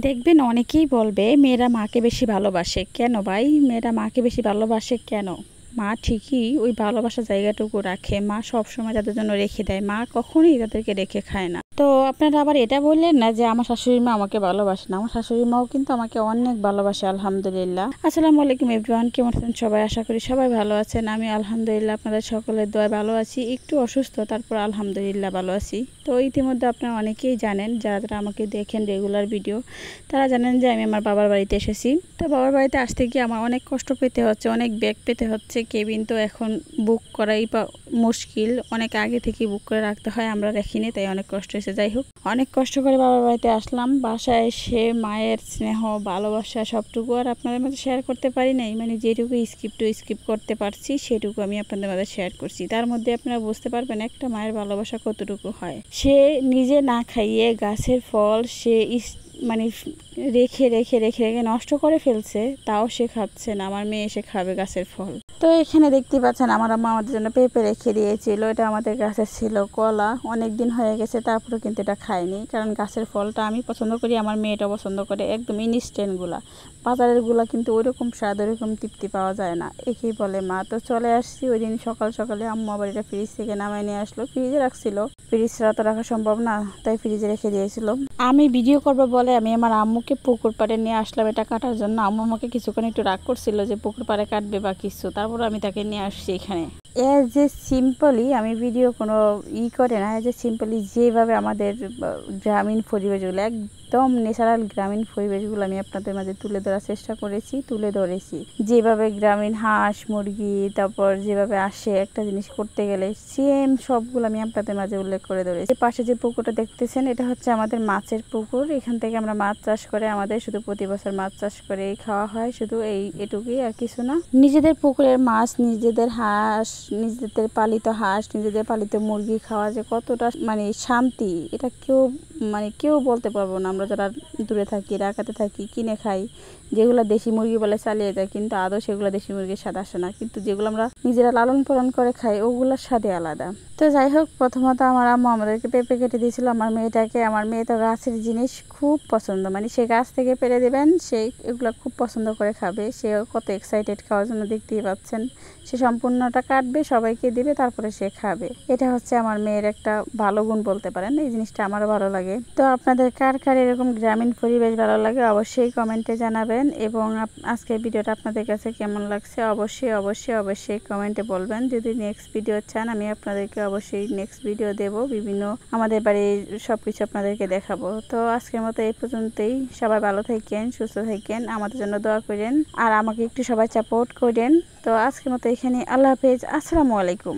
দেখবেন অনেকেই বলবে মেয়েরা মাকে বেশি ভালোবাসে কেন ভাই, মেয়েরা মাকে বেশি ভালোবাসে কেন? মা ঠিকই ওই ভালোবাসার জায়গাটুকু রাখে, মা সবসময় তাদের জন্য রেখে দেয়, মা কখনোই তাদেরকে রেখে খায় না। তো আপনারা আবার এটা বললেন না যে আমার শাশুড়ি মা আমাকে ভালোবাসে না। আমার শাশুড়ি মাও কিন্তু আমাকে অনেক ভালোবাসে আলহামদুলিল্লাহ। আসসালামু আলাইকুম এভরিওয়ান, কেমন আছেন সবাই? আশা করি সবাই ভালো আছেন। আমি আলহামদুলিল্লাহ আপনাদের সকলের দোয়ায় ভালো আছি, একটু অসুস্থ, তারপর আলহামদুলিল্লাহ ভালো আছি। তো ইতিমধ্যে আপনারা অনেকেই জানেন, যারা যারা আমাকে দেখেন রেগুলার ভিডিও, তারা জানেন যে আমি আমার বাবার বাড়িতে এসেছি। তো বাবার বাড়িতে আসতে গিয়ে আমার অনেক কষ্ট পেতে হচ্ছে, অনেক ব্যাগ পেতে হচ্ছে। কেবিন তো এখন বুক করাই মুশকিল, অনেক আগে থেকে বুক করে রাখতে হয়, আমরা রাখিনি, তাই অনেক কষ্ট হয়েছে। যাই হোক, অনেক কষ্ট করে বাবার বাড়িতে আসলাম। বাসায় এসে মায়ের স্নেহ ভালোবাসা সবটুকু আর আপনাদের মাঝে শেয়ার করতে পারি নাই, মানে যেটুকু স্কিপ করতে পারছি সেটুকু আমি আপনাদের মাঝে শেয়ার করছি। তার মধ্যে আপনারা বুঝতে পারবেন একটা মায়ের ভালোবাসা কতটুকু হয়। সে নিজে না খাইয়ে গাছের ফল সে মানে রেখে রেখে রেখে রেখে নষ্ট করে ফেলছে, তাও সে খাচ্ছে না। আমার মেয়ে এসে খাবে গাছের ফল। তো এখানে দেখতে পাচ্ছেন আমার আম্মা আমাদের জন্য পেঁপে রেখে দিয়েছিল। এটা আমাদের গাছের ছিল, কলা অনেক দিন হয়ে গেছে, তারপরে কিন্তু এটা খাইনি, কারণ গাছের ফলটা আমি পছন্দ করি, আমার মেয়েটা পছন্দ করে। একদম ইনস্ট্যান্টগুলা, বাজারের গুলা কিন্তু ওইরকম স্বাদ ওইরকম তৃপ্তি পাওয়া যায় না, একেই বলে মা। তো চলে আসছি ওই দিন সকাল সকালে। আম্মু আবার এটা ফ্রিজ থেকে নামাই নিয়ে আসলো, ফ্রিজে রাখছিল, ফ্রিজ ছাড়া তো রাখা সম্ভব না, তাই ফ্রিজে রেখে দিয়েছিল। আমি ভিডিও করবো বলে আমি আমার আম্মুকে পুকুর পাড়ে নিয়ে আসলাম এটা কাটার জন্য। আম্মু আমাকে কিছুক্ষণ একটু রাগ করছিল যে পুকুর পাড়ে কাটবে বা কিছু, তারপর আমি তাকে নিয়ে আসছি এখানে। যে সিম্পলি আমি ভিডিও কোনো করে না, যে সিম্পলি যেভাবে আমাদের গ্রামীণ পরিবেশগুলো, একদম ন্যাচারাল গ্রামীণ পরিবেশগুলো আমি আপনাদের মাঝে তুলে ধরার চেষ্টা করেছি, তুলে ধরেছি। যেভাবে গ্রামীণ হাঁস মুরগি তারপর যেভাবে আসে একটা জিনিস করতে গেলে, সেম সবগুলো আমি আপনাদের মাঝে উল্লেখ করে ধরেছি। পাশে যে পুকুরটা দেখতেছেন এটা হচ্ছে আমাদের মাছের পুকুর। এখান থেকে আমরা মাছ চাষ করে আমাদের শুধু প্রতি বছর মাছ চাষ করেই খাওয়া হয়, শুধু এটুকুই আর কিছু না। নিজেদের পুকুরের মাছ, নিজেদের হাঁস, নিজেদের পালিত হাঁস, নিজেদের পালিত মুরগি খাওয়া যে কতটা মানে শান্তি, এটা কেউ বলতে পারবো না। আমরা যারা দূরে থাকি, ঢাকাতে থাকি, কিনে খাই, যেগুলো দেশি মুরগি বলে চালিয়ে যায়, কিন্তু আদৌ সেগুলো দেশি মুরগির স্বাদ আসে না। কিন্তু যেগুলো আমরা নিজেরা লালন পালন করে খাই, ওগুলোর স্বাদে আলাদা। তো যাই হোক, প্রথমত আমার আম্মু আমাদেরকে পেঁপে কেটে দিয়েছিল আমার মেয়েটাকে। আমার মেয়ে তো গাছের জিনিস খুব পছন্দ, মানে সে গাছ থেকে পেরে দেবেন, সে এগুলো খুব পছন্দ করে খাবে। সে কত এক্সাইটেড খাওয়ার জন্য, দেখতেই পাচ্ছেন। সে সম্পূর্ণটা কাটবে, সবাইকে দিবে, তারপরে সে খাবে। এটা হচ্ছে আমার মেয়ের একটা ভালো গুণ বলতে পারেন, এই জিনিসটা আমারও ভালো লাগে। তো আপনাদের কার কার এরকম গ্রামীণ পরিবেশ ভালো লাগে অবশ্যই কমেন্টে জানাবেন, এবং আজকের ভিডিওটা আপনাদের কাছে কেমন লাগছে অবশ্যই অবশ্যই অবশ্যই কমেন্টে বলবেন। যদি নেক্সট ভিডিও চান, আমি আপনাদেরকে অবশ্যই নেক্সট ভিডিও দেব, বিভিন্ন আমাদের বাড়ির সবকিছু আপনাদেরকে দেখাবো। তো আজকের মতো এই পর্যন্তই। সবাই ভালো থাকেন, সুস্থ থাকেন, আমাদের জন্য দোয়া করেন, আর আমাকে একটু সবাই সাপোর্ট করেন। তো আজকের মতো এখানে, আল্লাহ হাফেজ, আসসালামু আলাইকুম।